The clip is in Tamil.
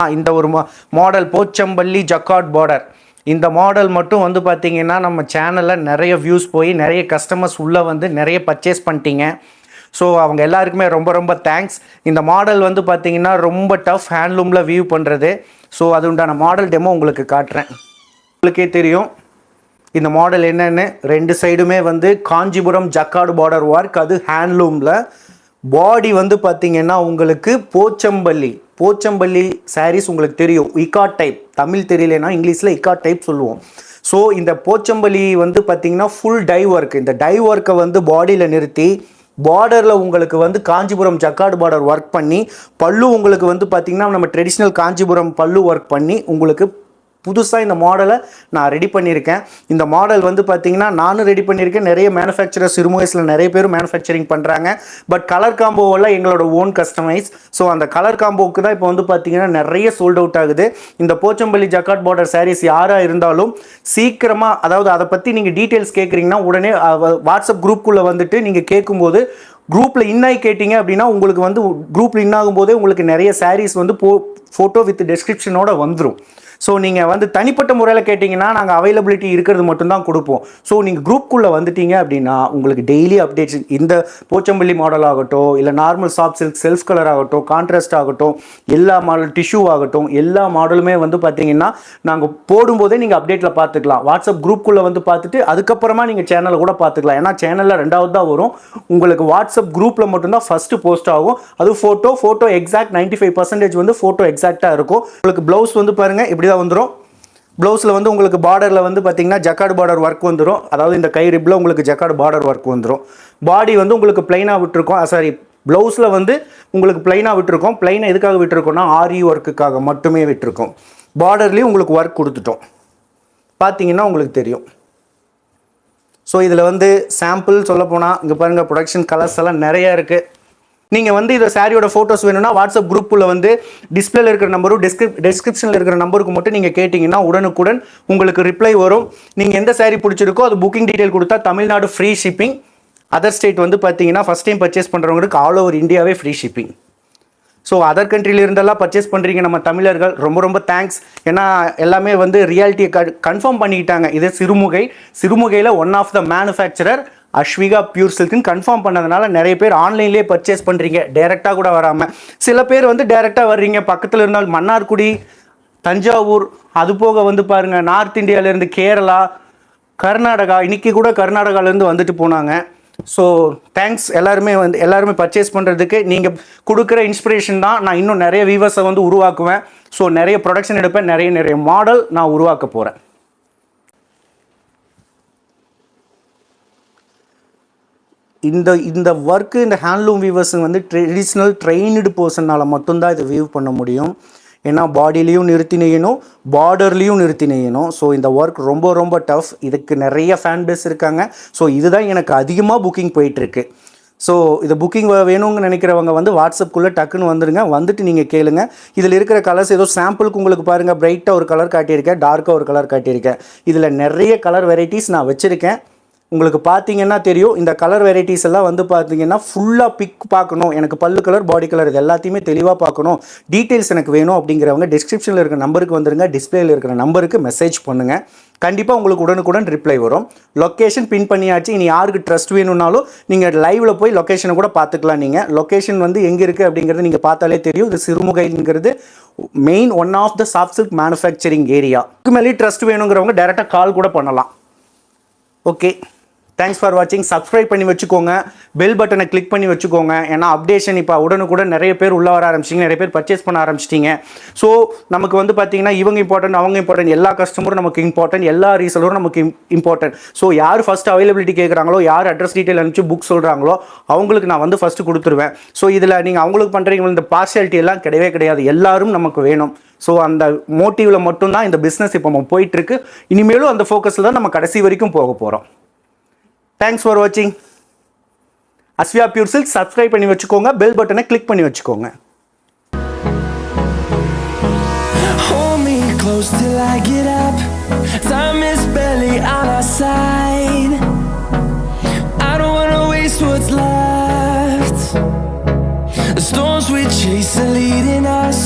இந்த ஒரு மாடல் போச்சம்பள்ளி ஜக்கார்ட் பார்டர், இந்த மாடல் மட்டும் வந்து பார்த்தீங்கன்னா நம்ம சேனலில் நிறைய வியூஸ் போய் நிறைய கஸ்டமர்ஸ் உள்ளே வந்து நிறைய பர்ச்சேஸ் பண்ணிட்டீங்க. ஸோ அவங்க எல்லாருக்குமே ரொம்ப ரொம்ப தேங்க்ஸ். இந்த மாடல் வந்து பார்த்தீங்கன்னா ரொம்ப டஃப் ஹேண்ட்லூமில் வியூ பண்ணுறது. ஸோ அது உண்டான மாடல் டெமோ உங்களுக்கு காட்டுறேன். உங்களுக்கே தெரியும் இந்த மாடல் என்னென்னு. ரெண்டு சைடுமே வந்து காஞ்சிபுரம் ஜக்கார்டு பார்டர் ஒர்க், அது ஹேண்ட்லூமில். பாடி வந்து பார்த்தீங்கன்னா உங்களுக்கு போச்சம்பள்ளி சாரீஸ் உங்களுக்கு தெரியும், இக்காட் டைப். தமிழ் தெரியலனா இங்கிலீஷில் இக்காட் டைப் சொல்லுவோம். ஸோ இந்த போச்சம்பள்ளி வந்து பார்த்தீங்கன்னா ஃபுல் டை ஒர்க். இந்த டை ஒர்க்கை வந்து பாடியில் நிறுத்தி பார்டரில் உங்களுக்கு வந்து காஞ்சிபுரம் ஜக்கார்டு பார்டர் ஒர்க் பண்ணி, பல்லு உங்களுக்கு வந்து பார்த்தீங்கன்னா நம்ம ட்ரெடிஷ்னல் காஞ்சிபுரம் பல்லு ஒர்க் பண்ணி உங்களுக்கு புதுசாக இந்த மாடலை நான் ரெடி பண்ணியிருக்கேன். இந்த மாடல் வந்து பார்த்தீங்கன்னா நானும் ரெடி பண்ணியிருக்கேன். நிறைய மேனுஃபேக்சரர் சிறுமுகைஸில் நிறைய பேர் மேனுஃபேக்சரிங் பண்ணுறாங்க. பட் கலர் காம்போவெல்லாம் எங்களோட ஓன் கஸ்டமைஸ். ஸோ அந்த கலர் காம்போவுக்கு தான் இப்போ வந்து பார்த்தீங்கன்னா நிறைய சோல்ட் அவுட் ஆகுது. இந்த போச்சம்பள்ளி ஜக்கார்ட் பார்டர் சாரீஸ் யாராக இருந்தாலும் சீக்கிரமாக, அதாவது அதை பற்றி நீங்கள் டீட்டெயில்ஸ் கேட்குறீங்கன்னா உடனே வாட்ஸ்அப் குரூப்புக்குள்ளே வந்துட்டு நீங்கள் கேட்கும்போது குரூப்பில் இன்னாகி கேட்டிங்க அப்படின்னா உங்களுக்கு வந்து குரூப்பில் இன்னாகும்போதே உங்களுக்கு நிறைய சாரீஸ் வந்து ஃபோட்டோ வித் டெஸ்கிரிப்ஷனோட வந்துடும். ஸோ நீங்கள் வந்து தனிப்பட்ட முறையில் கேட்டிங்கன்னா நாங்கள் அவைலபிலிட்டி இருக்கிறது மட்டும்தான் கொடுப்போம். ஸோ நீங்கள் குரூப்புக்குள்ளே வந்துட்டீங்க அப்படின்னா உங்களுக்கு டெய்லி அப்டேட்ஸ், இந்த போச்சம்பள்ளி மாடல் ஆகட்டும், இல்லை normal soft silk self colour ஆகட்டும், கான்ட்ராஸ்ட் ஆகட்டும், எல்லா மாடல் டிஷ்யூ ஆகட்டும், எல்லா மாடலுமே வந்து பார்த்தீங்கன்னா நாங்கள் போடும்போதே நீங்கள் அப்டேட்டில் பார்த்துக்கலாம். வாட்ஸ்அப் குரூப்புக்குள்ளே வந்து பார்த்துட்டு அதுக்கப்புறமா நீங்கள் சேனலில் கூட பார்த்துக்கலாம். ஏன்னா சேனலில் ரெண்டாவது தான் வரும். உங்களுக்கு வாட்ஸ்அப் குரூப்பில் மட்டும்தான் ஃபஸ்ட்டு போஸ்ட் ஆகும். அது ஃபோட்டோ எக்ஸாக்ட் 95% வந்து ஃபோட்டோ எக்ஸாக்டாக இருக்கும். உங்களுக்கு ப்ளவுஸ் வந்து பாருங்கள் இப்படி தான் வந்துடும். ப்ளவுஸில் வந்து உங்களுக்கு பார்டரில் வந்து பார்த்தீங்கன்னா ஜக்கார்டு பார்டர் ஒர்க் வந்துடும். அதாவது இந்த கை ரிப்பில் உங்களுக்கு ஜக்கார்டு பார்டர் ஒர்க் வந்துடும். பாடி வந்து உங்களுக்கு பிளைனாக விட்டுருக்கோம். சாரி, ப்ளவுஸில் வந்து உங்களுக்கு பிளைனாக விட்டுருக்கோம். பிளைனாக எதுக்காக விட்டுருக்கோம்னா ஆரி ஒர்க்குக்காக மட்டுமே விட்டுருக்கோம். பார்டர்லேயும் உங்களுக்கு ஒர்க் கொடுத்துட்டோம். பார்த்தீங்கன்னா உங்களுக்கு தெரியும். ஸோ இதில் வந்து சாம்பிள் சொல்லப்போனால் இங்கே பாருங்கள், ப்ரொடக்ஷன் கலர்ஸ் எல்லாம் நிறையா இருக்குது. நீங்கள் வந்து இந்த சாரியோட ஃபோட்டோஸ் வேணும்னா வாட்ஸ்அப் குரூப்பில் வந்து டிஸ்பிளேல இருக்கிற நம்பரும் டெஸ்கிரிப்ஷனில் இருக்கிற நம்பருக்கு மட்டும் நீங்கள் கேட்டிங்கன்னா உடனுக்குடன் உங்களுக்கு ரிப்ளை வரும். நீங்கள் எந்த சாரி பிடிச்சிருக்கோ அது புக்கிங் டீட்டெயில் கொடுத்தா Tamil Nadu free shipping. Other state வந்து பார்த்தீங்கன்னா ஃபஸ்ட் டைம் பர்ச்சேஸ் பண்ணுறவங்களுக்கு ஆல் ஓவர் இந்தியாவே ஃப்ரீ ஷிப்பிங். ஸோ அதர் கண்ட்ரிலிருந்தெல்லாம் பர்ச்சேஸ் பண்ணுறீங்க நம்ம தமிழர்கள், ரொம்ப ரொம்ப தேங்க்ஸ். ஏன்னா எல்லாமே வந்து ரியாலிட்டியை கன்ஃபார்ம் பண்ணிக்கிட்டாங்க. இது சிறுமுகையில் one of the manufacturer Ashvika pure சில்க்னு கன்ஃபார்ம் பண்ணதுனால நிறைய பேர் ஆன்லைன்லேயே பர்ச்சேஸ் பண்ணுறீங்க, டைரெக்டாக கூட வராமல். சில பேர் வந்து டைரெக்டாக வர்றீங்க. பக்கத்தில் இருந்தால் மன்னார்குடி, தஞ்சாவூர், அது போக வந்து பாருங்கள் நார்த் இந்தியாவிலேருந்து கேரளா, கர்நாடகா, இன்றைக்கி கூட கர்நாடகாவிலேருந்து வந்துட்டு போனாங்க. ஸோ தேங்க்ஸ் எல்லாருமே பர்ச்சேஸ் பண்ணுறதுக்கு. நீங்கள் கொடுக்குற இன்ஸ்பிரேஷன் தான் நான் இன்னும் நிறைய வீவர்ஸை வந்து உருவாக்குவேன். ஸோ நிறைய ப்ரொடக்ஷன் எடுப்பேன், நிறைய மாடல் நான் உருவாக்க போகிறேன். இந்த ஒர்க்கு இந்த ஹேண்ட்லூம் வீவர்ஸுங்க வந்து ட்ரெடிஷ்னல் ட்ரெயின்டு பர்சனால் மட்டும்தான் இதை வீவ் பண்ண முடியும். ஏன்னா பாடியிலையும் நிறுத்தி நெய்யணும், பார்டர்லேயும் நிறுத்தி நெய்யணும். ஸோ இந்த ஒர்க் ரொம்ப ரொம்ப டஃப். இதுக்கு நிறைய ஃபேன் பேஸ் இருக்காங்க. ஸோ இதுதான் எனக்கு அதிகமாக புக்கிங் போயிட்டுருக்கு. ஸோ இது புக்கிங் வேணும்னு நினைக்கிறவங்க வந்து வாட்ஸ்அப்புக்குள்ளே டக்குன்னு வந்துடுங்க. வந்துட்டு நீங்கள் கேளுங்க. இதில் இருக்கிற கலர்ஸ் ஏதோ சாம்பிளுக்கு உங்களுக்கு பாருங்கள், பிரைட்டாக ஒரு கலர் காட்டியிருக்கேன், டார்க்காக ஒரு கலர் காட்டியிருக்கேன். இதில் நிறைய கலர் வெரைட்டிஸ் நான் வச்சுருக்கேன். உங்களுக்கு பார்த்தீங்கன்னா தெரியும். இந்த கலர் வெரைட்டிஸ் எல்லாம் வந்து பார்த்தீங்கன்னா ஃபுல்லாக பிக் பார்க்கணும், எனக்கு பல்லு கலர், பாடி கலர், இது எல்லாத்தையுமே தெளிவாக பார்க்கணும், டீட்டெயில்ஸ் எனக்கு வேணும் அப்படிங்கிறவங்க டிஸ்கிரிப்ஷனில் இருக்கிற நம்பருக்கு வந்துடுங்க. டிஸ்பிளேயில் இருக்கிற நம்பருக்கு மெசேஜ் பண்ணுங்கள். கண்டிப்பாக உங்களுக்கு உடனுக்குடன் ரிப்ளை வரும். லொக்கேஷன் பின் பண்ணியாச்சு. இனி யாருக்கு ட்ரஸ்ட் வேணும்னாலும் நீங்கள் லைவில் போய் லொக்கேஷனை கூட பார்த்துக்கலாம். நீங்கள் லொக்கேஷன் வந்து எங்கே இருக்குது அப்படிங்கிறது நீங்கள் பார்த்தாலே தெரியும். இது சிறுமுகைங்கிறது main one of the soft silk manufacturing area. இதுக்கு மேலே ட்ரஸ்ட் வேணுங்கிறவங்க டேரெக்டாக கால் கூட பண்ணலாம். ஓகே, தேங்க்ஸ் ஃபார் வாட்சிங். சப்ஸ்கிரைப் பண்ணி வச்சுக்கோங்க, பெல் பட்டனை கிளிக் பண்ணி வச்சுக்கோங்க. ஏன்னா அப்டேஷன் இப்போ உடனுக்குடன் நிறைய பேர் உள்ள வர ஆரம்பிச்சிங்க, நிறைய பேர் பர்ச்சேஸ் பண்ண ஆரம்பிச்சிட்டிங்க. ஸோ நமக்கு வந்து பார்த்தீங்கன்னா இவங்க இம்பார்ட்டன்ட், அவங்க இம்பார்ட்டன்ட், எல்லா கஸ்டமரும் நமக்கு இம்பார்ட்டன்ட், எல்லா ரீசலரும் நமக்கு இம்பார்ட்டன்ட். ஸோ யார் ஃபஸ்ட்டு அவைலபிலிட்டி கேட்குறாங்களோ, யார் அட்ரஸ் டீட்டெயில் அனுப்பிச்சு புக் சொல்கிறாங்களோ அவங்களுக்கு நான் வந்து ஃபஸ்ட்டு கொடுத்துருவேன். ஸோ இதில் நீங்கள் அவங்களுக்கு பண்ணுறீங்க இந்த பார்ஷியாலிட்டி எல்லாம் கிடையவே கிடையாது. எல்லாரும் நமக்கு வேணும். ஸோ அந்த மோட்டிவில் மட்டும்தான் இந்த பிஸ்னஸ் இப்போ நம்ம போயிட்டுருக்கு. இனிமேலும் அந்த ஃபோக்கஸில் தான் நம்ம கடைசி வரைக்கும் போக போகிறோம். தேங்க்ஸ் ஃபார் வாட்சிங். அஸ்விகா பியூர் சில்க் சப்ஸ்கிரைப் பண்ணி வச்சுக்கோங்க, பெல் பட்டனை கிளிக் பண்ணி வச்சுக்கோங்க. Hold me close till I get up. Time is barely on our side. I don't wanna waste what's left. The storms we chase are leading us.